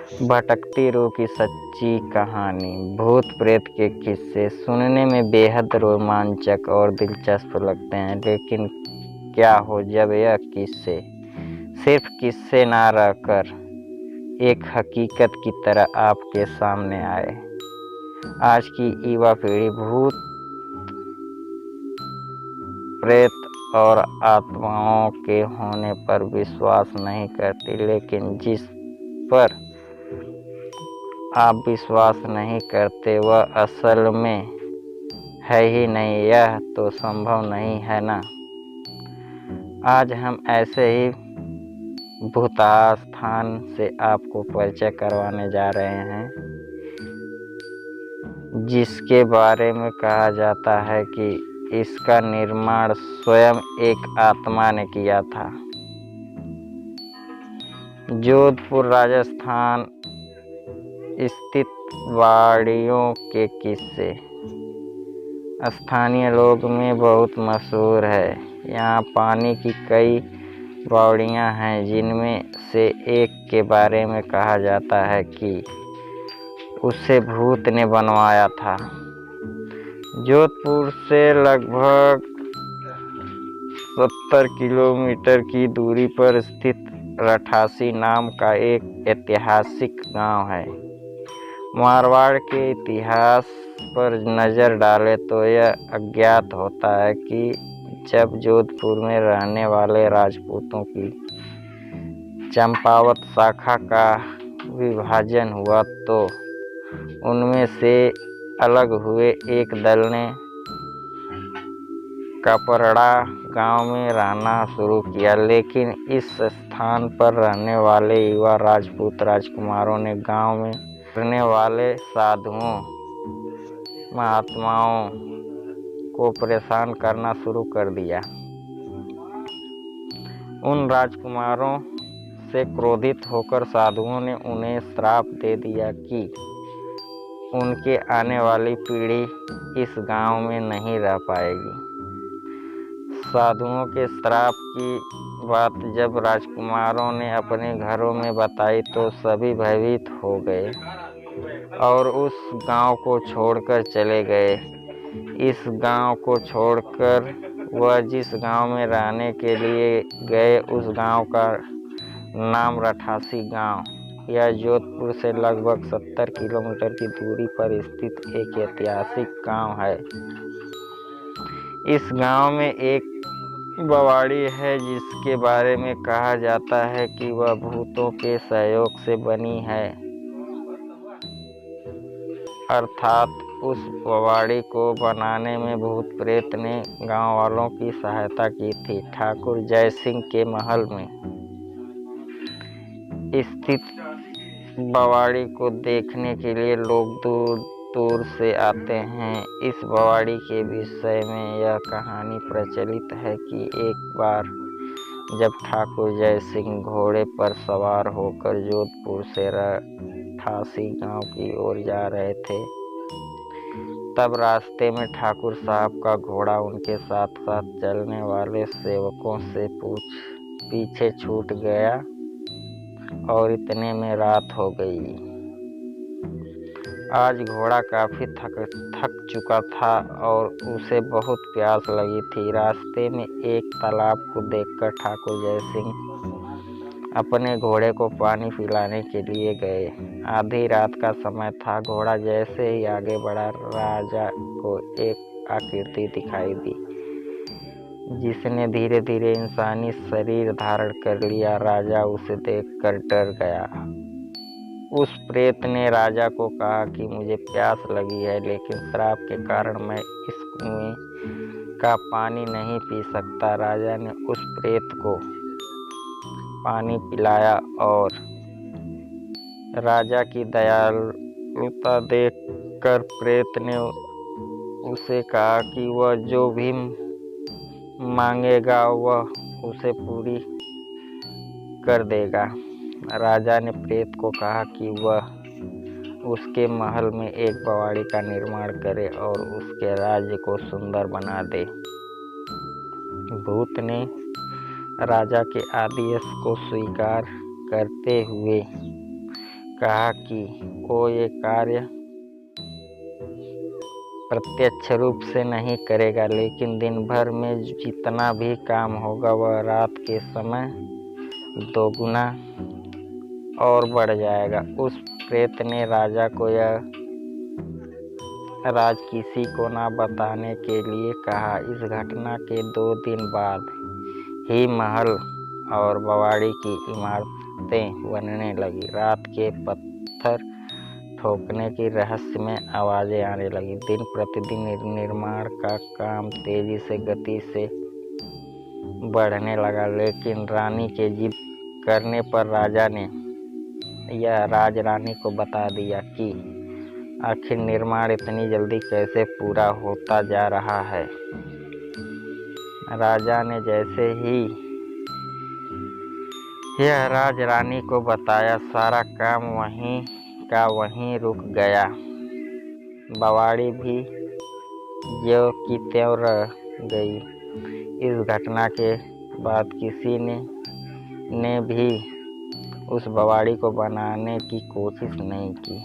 भटकती रूह की सच्ची कहानी। भूत प्रेत के किस्से सुनने में बेहद रोमांचक और दिलचस्प लगते हैं, लेकिन क्या हो जब यह किस्से सिर्फ किस्से ना रहकर एक हकीकत की तरह आपके सामने आए। आज की युवा पीढ़ी भूत प्रेत और आत्माओं के होने पर विश्वास नहीं करती, लेकिन जिस पर आप विश्वास नहीं करते वह असल में है ही नहीं। यह तो संभव नहीं है ना। आज हम ऐसे ही भूतास्थान से आपको परिचय करवाने जा रहे हैं, जिसके बारे में कहा जाता है कि इसका निर्माण स्वयं एक आत्मा ने किया था। जोधपुर राजस्थान स्थित बाड़ियों के किस्से स्थानीय लोग में बहुत मशहूर है। यहाँ पानी की कई बावड़ियाँ हैं, जिनमें से एक के बारे में कहा जाता है कि उसे भूत ने बनवाया था। जोधपुर से लगभग 70 किलोमीटर की दूरी पर स्थित रठासी नाम का एक ऐतिहासिक गांव है। मारवाड़ के इतिहास पर नज़र डालें तो यह अज्ञात होता है कि जब जोधपुर में रहने वाले राजपूतों की चंपावत शाखा का विभाजन हुआ तो उनमें से अलग हुए एक दल ने कपरड़ा गांव में रहना शुरू किया, लेकिन इस स्थान पर रहने वाले युवा राजपूत राजकुमारों ने गांव में रहने वाले साधुओं महात्माओं को परेशान करना शुरू कर दिया। उन राजकुमारों से क्रोधित होकर साधुओं ने उन्हें श्राप दे दिया कि उनके आने वाली पीढ़ी इस गांव में नहीं रह पाएगी। साधुओं के श्राप की बात जब राजकुमारों ने अपने घरों में बताई तो सभी भयभीत हो गए और उस गांव को छोड़कर चले गए। इस गांव को छोड़कर वह जिस गांव में रहने के लिए गए, उस गांव का नाम रठासी गांव, यह जोधपुर से लगभग 70 किलोमीटर की दूरी पर स्थित एक ऐतिहासिक गांव है। इस गांव में एक बवाड़ी है, जिसके बारे में कहा जाता है कि वह भूतों के सहयोग से बनी है, अर्थात उस बवाड़ी को बनाने में भूत प्रेत ने गांव वालों की सहायता की थी। ठाकुर जय सिंह के महल में स्थित बवाड़ी को देखने के लिए लोग दूर दूर से आते हैं। इस बवाड़ी के विषय में यह कहानी प्रचलित है कि एक बार जब ठाकुर जय सिंह घोड़े पर सवार होकर जोधपुर से रठासी गांव की ओर जा रहे थे, तब रास्ते में ठाकुर साहब का घोड़ा उनके साथ साथ चलने वाले सेवकों से पीछे छूट गया और इतने में रात हो गई। आज घोड़ा काफी थक चुका था और उसे बहुत प्यास लगी थी। रास्ते में एक तालाब को देखकर ठाकुर जय सिंह अपने घोड़े को पानी पिलाने के लिए गए। आधी रात का समय था। घोड़ा जैसे ही आगे बढ़ा, राजा को एक आकृति दिखाई दी, जिसने धीरे धीरे इंसानी शरीर धारण कर लिया। राजा उसे देखकर डर गया। उस प्रेत ने राजा को कहा कि मुझे प्यास लगी है, लेकिन श्राप के कारण मैं इस कुएं का पानी नहीं पी सकता। राजा ने उस प्रेत को पानी पिलाया और राजा की दयालुता देखकर प्रेत ने उसे कहा कि वह जो भी मांगेगा वह उसे पूरी कर देगा। राजा ने प्रेत को कहा कि वह उसके महल में एक बवाड़ी का निर्माण करे और उसके राज्य को सुंदर बना दे। भूत ने राजा के आदेश को स्वीकार करते हुए कहा कि वो ये कार्य प्रत्यक्ष रूप से नहीं करेगा, लेकिन दिन भर में जितना भी काम होगा वह रात के समय दोगुना और बढ़ जाएगा। उस प्रेत ने राजा को यह राज किसी को न बताने के लिए कहा। इस घटना के 2 दिन बाद ही महल और बवाड़ी की इमारतें बनने लगी। रात के पत्थर ठोकने की रहस्यमय आवाज़ें आने लगी। दिन प्रतिदिन निर्माण का काम तेजी से गति से बढ़ने लगा, लेकिन रानी के जिद करने पर राजा ने यह राज रानी को बता दिया कि आखिर निर्माण इतनी जल्दी कैसे पूरा होता जा रहा है। राजा ने जैसे ही यह राज रानी को बताया, सारा काम वहीं का वहीं रुक गया। बवाड़ी भी ज्यों की त्यों रह गई। इस घटना के बाद किसी ने भी उस बवाड़ी को बनाने की कोशिश नहीं की।